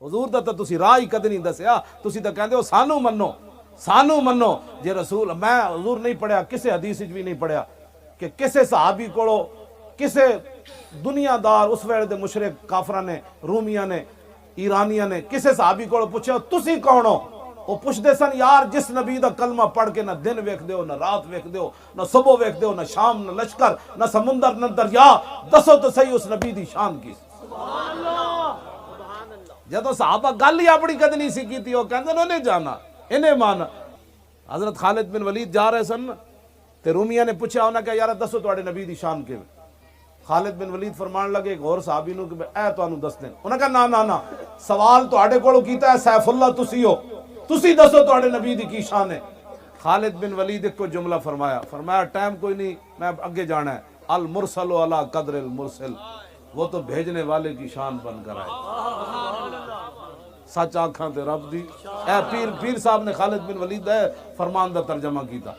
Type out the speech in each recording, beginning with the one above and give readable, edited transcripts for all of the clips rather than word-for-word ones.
حضور دا تو تسی راہ ہی کدی نہیں دسیا، تسی تو کہندے ہو سانو منو، سانو منو جے رسول، میں حضور نہیں پڑھیا، کسے حدیث وچ بھی نہیں پڑھیا کہ کسے صحابی کولو کسے دنیا دار اس ویلے دے مشرک کافراں نے، رومیاں نے، ایرانیاں نے کسے صحابی کولو پوچھیا تسی کون ہو؟ وہ پوچھتے سن یار جس نبی دا کلمہ پڑھ کے نہ دن ویکھ دیو، نہ رات ویکھ دیو، نہ صبح ویکھ دیو، نہ شام، نہ لشکر، نہ سمندر، نہ دریا، دسو تو صحیح اس نبی دی شان کی۔ جدو صحابہ گل ہی اپنی کد نہیں سی کیتی، وہ کہندے انہیں جانا انہیں مانا۔ حضرت خالد بن ولید جا رہے سن تے رومیہ نے پوچھا انہاں کہ یار دسو تواڈے نبی دی شان کیویں؟ خالد بن ولید فرمان لگے ایک اور صحابی نو کہ اے تانوں دس دیں۔ انہاں کہا نا نا نا، سوال تواڈے کولوں کیتا ہے سیف اللہ تسی ہو، تسی دسو تواڈے نبی دی کی شان ہے۔ خالد بن ولید ایک کو جملہ فرمایا ٹائم کوئی نہیں، میں اگے جانا ہے، المرسل علی قدر المرسل، وہ تو بھیجنے والے کی شان بن کر آئے۔ سچ آنکھاں تے رب دی، اے پیر صاحب نے خالد بن ولید ہے فرمان دا ترجمہ کیتا،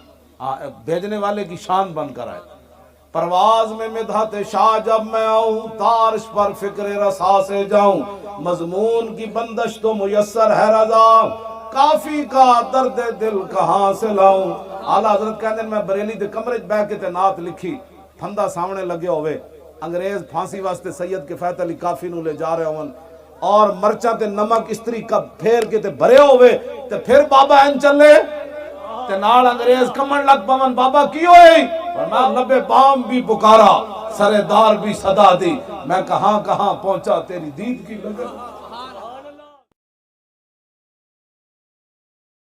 بھیجنے والے کی شان بن کر آئے۔ پرواز میں مدحت شاہ جب میں آؤں، تارش پر فکر رسا سے جاؤں، مضمون کی بندش تو میسر ہے رضا، کافی کا درد دل کہاں سے لاؤں۔ اعلیٰ حضرت کہندے میں بریلی دے کمرے بیٹھ کے تے نعت لکھی، پھندا سامنے لگے ہوئے، انگریز پھانسی واسطے سید کفایت علی کافی نو لے جا رہے ہون، اور مرچاں تے نمک استری کپ پھیر کے تے بھرے ہوئے، تے پھر بابا این چلے تے نال انگریز کمن لگ پون، بابا کی ہوئی؟ فرمایا لبے بام بھی پکارا، سرے دار بھی صدا دی، میں کہاں کہاں پہنچا تیری دید کی لگن۔